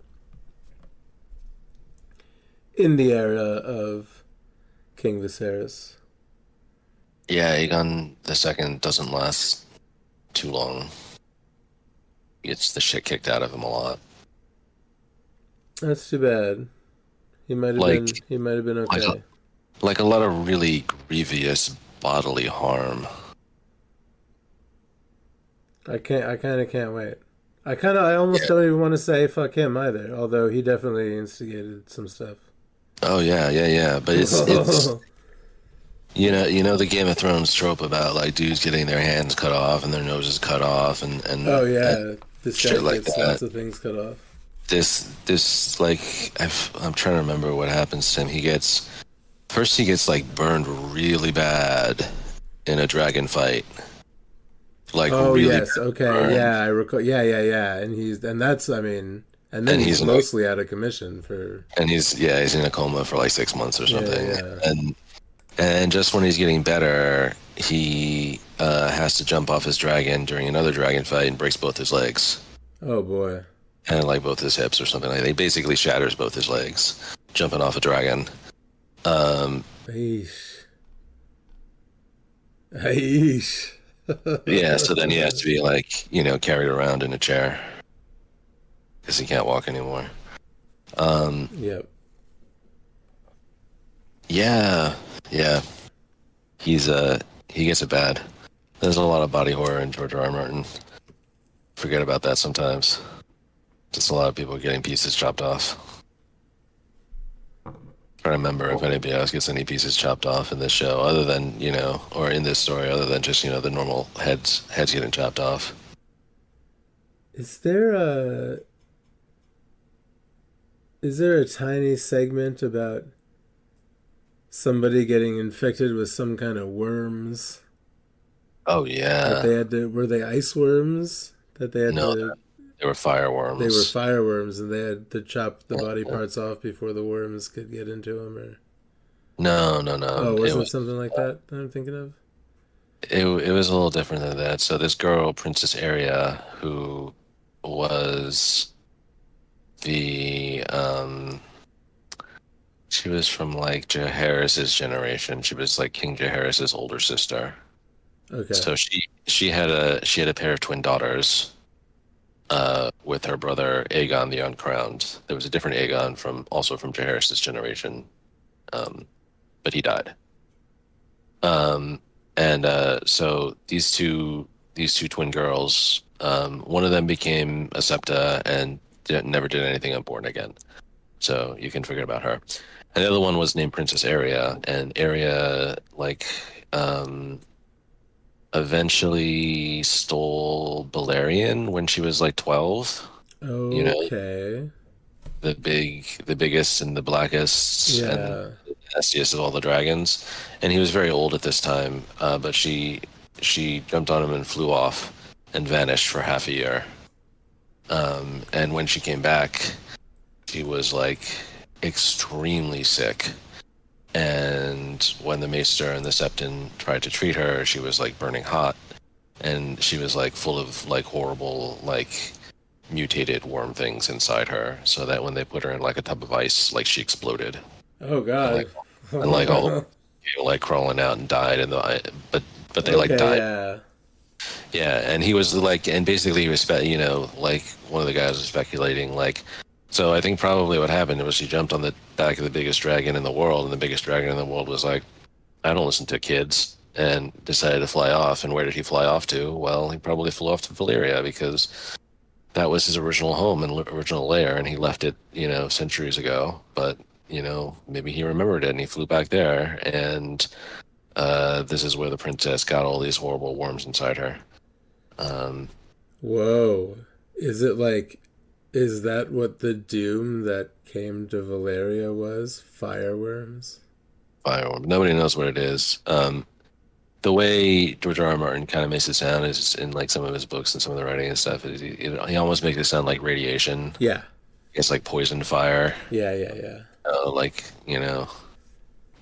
in the era of King Viserys. Yeah, Aegon the Second doesn't last too long. He gets the shit kicked out of him a lot. That's too bad. He might have Like- been okay. Like a lot of really grievous bodily harm. I kind of can't wait. I almost don't even want to say fuck him either, although he definitely instigated some stuff. Oh yeah. But it's you know the Game of Thrones trope about like dudes getting their hands cut off and their noses cut off and Oh yeah, and this guy shit like gets that. lots of things cut off. this like I'm trying to remember what happens to him. He gets like burned really bad in a dragon fight. Like Oh really yes, okay, burned. yeah, I recall. Yeah, and that's I mean, And then he's he's mostly out of commission for. and he's in a coma for like 6 months or Yeah, something. yeah. And just when he's getting better, he has to jump off his dragon during another dragon fight and breaks both his legs. Oh boy. And like both his hips or something like that. He basically shatters both his legs jumping off a dragon. Eesh. Eesh. Yeah, so then he has to be like, carried around in a chair because he can't walk anymore. Yep. Yeah. He gets it bad. There's a lot of body horror in George R. R. Martin. Forget about that sometimes. Just a lot of people getting pieces chopped off. I remember if anybody else gets any pieces chopped off in this show, other than or in this story, other than just the normal heads getting chopped off. Is there a tiny segment about somebody getting infected with some kind of worms? Oh yeah. That they had to, were they ice worms? That they had to. They were fireworms. They were fireworms, and they had to chop the body parts off before the worms could get into them. Or no. oh, wasn't it something like that I'm thinking of? It was a little different than that. So this girl, Princess Aria, who was she was from like Jaehaerys's generation. She was like King Jaehaerys's older sister. Okay. So she had a pair of twin daughters with her brother Aegon the Uncrowned. There was a different Aegon also from Jaehaerys's generation, but he died. So these two twin girls, one of them became a septa and never did anything unborn again. So you can forget about her. And the other one was named Princess Aria, and Aria eventually stole Balerion when she was like 12. Okay. The biggest and the blackest and the nastiest of all the dragons. And he was very old at this time, but she jumped on him and flew off and vanished for half a year. And when she came back, she was like extremely sick. And when the Maester and the Septon tried to treat her, she was like burning hot, and she was like full of like horrible like mutated worm things inside her. So that when they put her in like a tub of ice, like she exploded. Oh God! And like all like crawling out and died, but they like died. Yeah, and he was like, and basically he was like one of the guys was speculating like. So I think probably what happened was she jumped on the back of the biggest dragon in the world, and the biggest dragon in the world was like, I don't listen to kids, and decided to fly off. And where did he fly off to? Well, he probably flew off to Valyria because that was his original home and original lair, and he left it, centuries ago. But, maybe he remembered it, and he flew back there, and this is where the princess got all these horrible worms inside her. Whoa. Is that what the doom that came to Valyria was? Fireworms? Fireworm. Nobody knows what it is. The way George R. R. Martin kind of makes it sound is in like some of his books and some of the writing and stuff. He almost makes it sound like radiation. Yeah. It's like poison fire. Yeah.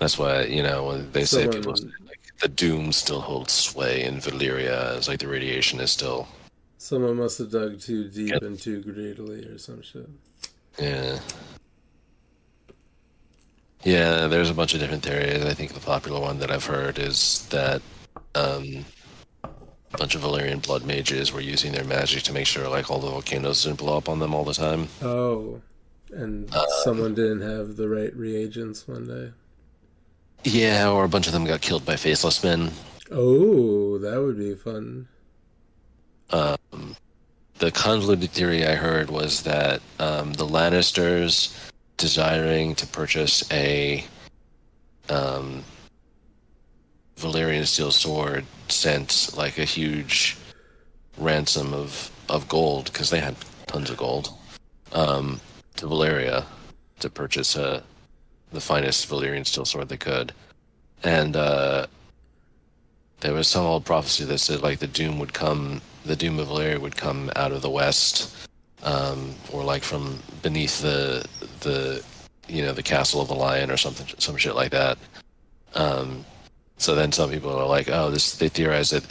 That's why when they say people say, like the doom still holds sway in Valyria, it's like the radiation is still. Someone must have dug too deep and too greedily or some shit. Yeah. Yeah, there's a bunch of different theories. I think the popular one that I've heard is that a bunch of Valyrian blood mages were using their magic to make sure like all the volcanoes didn't blow up on them all the time. Oh, and someone didn't have the right reagents one day. Yeah, or a bunch of them got killed by faceless men. Oh, that would be fun. The convoluted theory I heard was that the Lannisters, desiring to purchase a Valyrian steel sword, sent like a huge ransom of gold, because they had tons of gold, to Valyria to purchase the finest Valyrian steel sword they could. And there was some old prophecy that said like the doom of Valyria would come out of the west, or like from beneath the the castle of the lion or something, some shit like that. So then some people are like, oh, they theorize that,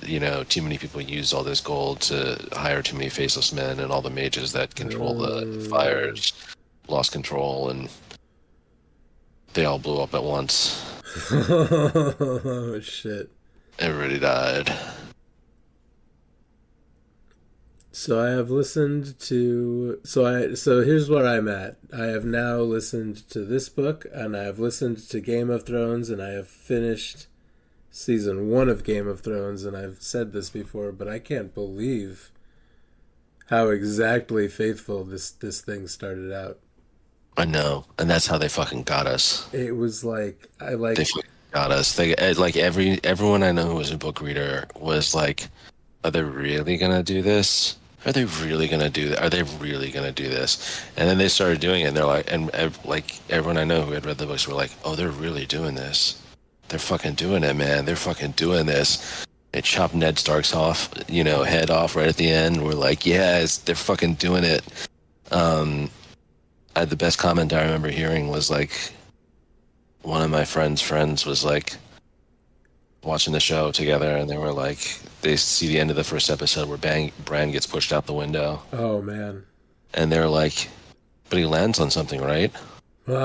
too many people use all this gold to hire too many faceless men, and all the mages that control the fires lost control, and they all blew up at once. Oh shit. Everybody died. So I have listened to so here's where I'm at. I have now listened to this book, and I have listened to Game of Thrones, and I have finished season 1 of Game of Thrones, and I've said this before, but I can't believe how exactly faithful this thing started out. I know, and that's how they fucking got us. It was like They fucking got us. They like everyone I know who was a book reader was like, are they really gonna do this? Are they really gonna do that? Are they really gonna do this? And then they started doing it, and they're like, and like everyone I know who had read the books were like, oh, they're really doing this. They're fucking doing it, man. They're fucking doing this. They chopped Ned Stark's head off right at the end. We're like, yes, they're fucking doing it. The best comment I remember hearing was like, one of my friends was like watching the show together, and they were like, they see the end of the first episode where Bran gets pushed out the window. Oh man. And they're like, but he lands on something, right? And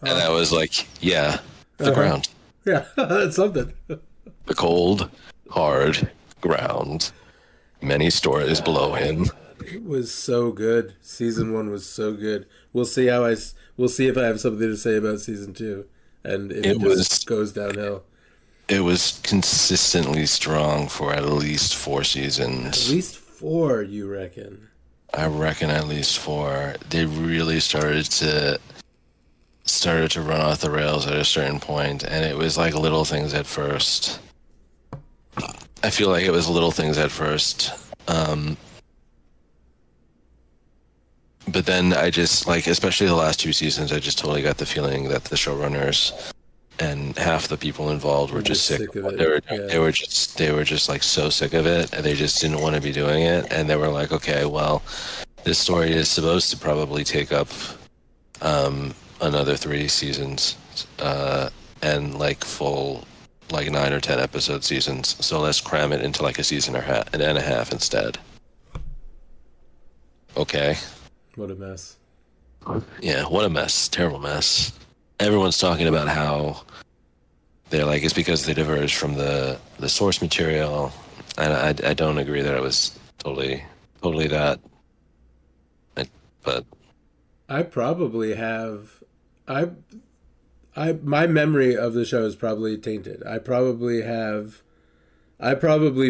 I was like, yeah, the ground. Yeah, that's something. The cold, hard ground. Many stories below him. It was so good. Season 1 was so good. We'll see if I have something to say about season 2, and if it just goes downhill. It was consistently strong for at least 4 seasons. At least 4, you reckon? I reckon at least 4. They really started to run off the rails at a certain point, and it was like little things at first. I feel like it was little things at first. But then I just, like, especially the last 2 seasons, I just totally got the feeling that the showrunners and half the people involved were just sick of it. They were just like so sick of it, and they just didn't want to be doing it. And they were like, okay, well, this story is supposed to probably take up another 3 seasons and like full like 9 or 10 episode seasons. So let's cram it into like a season and a half instead. Okay. What a mess. Yeah, what a mess. Terrible mess. Everyone's talking about how they're like, it's because they diverged from the source material, and I don't agree that it was totally that. But I probably have my memory of the show is probably tainted. I probably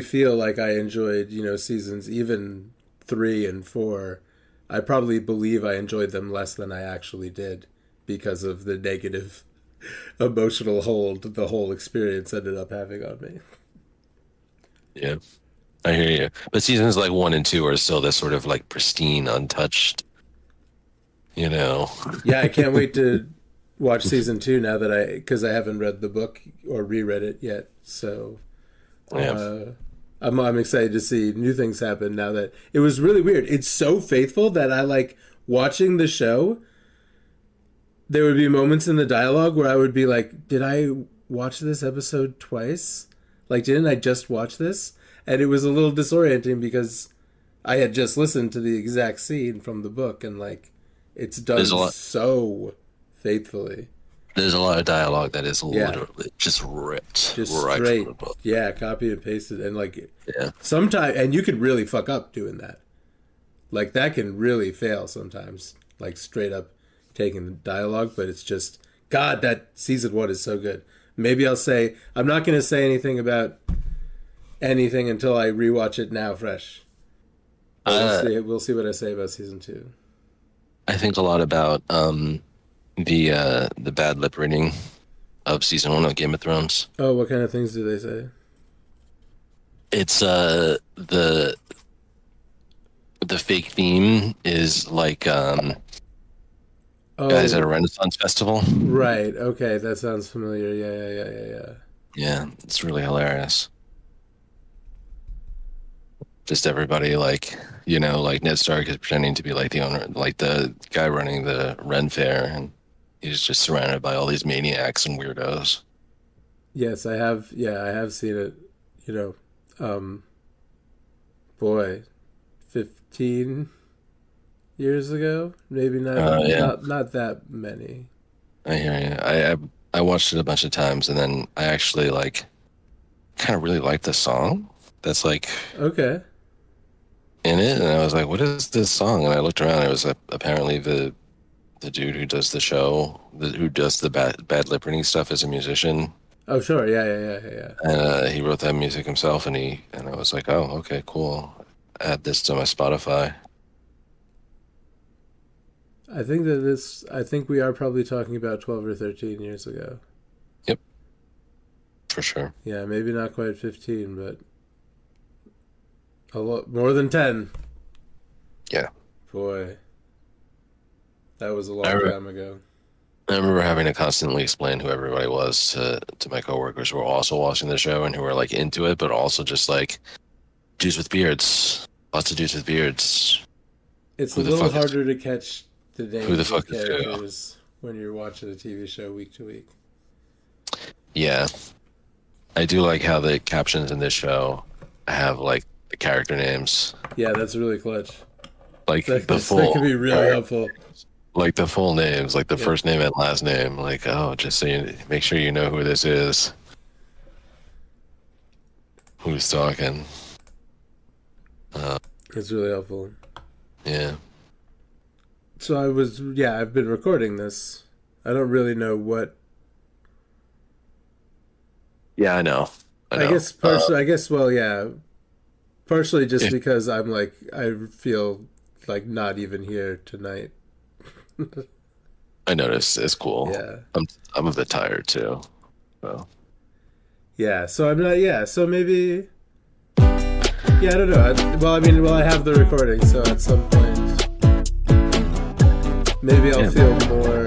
feel like I enjoyed, seasons even 3 and 4. I probably believe I enjoyed them less than I actually did, because of the negative emotional hold the whole experience ended up having on me. Yeah, I hear you. But seasons like 1 and 2 are still this sort of like pristine, untouched, Yeah, I can't wait to watch season 2 now that because I haven't read the book or reread it yet. So I'm excited to see new things happen now that it was really weird. It's so faithful that I like watching the show. There would be moments in the dialogue where I would be like, did I watch this episode twice? Like, didn't I just watch this? And it was a little disorienting because I had just listened to the exact scene from the book, and like, it's done so faithfully. There's a lot of dialogue that is literally just ripped right straight from the book. Yeah, copy and pasted. And like, sometimes, and you can really fuck up doing that. Like, that can really fail sometimes, like straight up taking the dialogue, but it's just, God, that season 1 is so good. Maybe I'm not going to say anything about anything until I rewatch it now fresh. We'll see what I say about season 2. I think a lot about the bad lip reading of season 1 of Game of Thrones. Oh, what kind of things do they say? It's the fake theme is like guys at a Renaissance festival. Right. Okay, that sounds familiar. Yeah. Yeah, it's really hilarious. Just everybody like, like Ned Stark is pretending to be like the owner, like the guy running the Ren Fair, and he's just surrounded by all these maniacs and weirdos. Yes, I have. Yeah, I have seen it. Boy, 15 years ago, maybe not. Yeah. Not that many. I hear you. I watched it a bunch of times, and then I actually like kind of really liked the song that's like Okay. in it, and I was like, "What is this song?" And I looked around. It was apparently the dude who does the show, who does the bad lip reading stuff as a musician. Oh, sure. Yeah. And he wrote that music himself, and I was like, "Oh, okay, cool. Add this to my Spotify." I think we are probably talking about 12 or 13 years ago. Yep, for sure. Yeah, maybe not quite 15, but a lot more than 10. Yeah. Boy, that was a long time ago. I remember having to constantly explain who everybody was to my coworkers who were also watching the show and who were like into it, but also just like dudes with beards, lots of dudes with beards. It's Who a the little fuck is- harder to catch the names Who the of fuck is who? characters when you're watching a TV show week to week. Yeah, I do like how the captions in this show have like the character names, Yeah, that's really clutch. like That the full, can be really helpful. like the full names, like the first name and last name. Like, oh, just so you make sure you know who this is, who's talking. It's really helpful. Yeah. So I've been recording this. I don't really know what. Yeah, I know. I guess partially, partially just because I'm like, I feel like not even here tonight. I noticed. It's cool. Yeah. I'm a bit tired too. So. Yeah, so I'm not, so maybe, I don't know. I have the recording, so at some point, maybe I'll feel more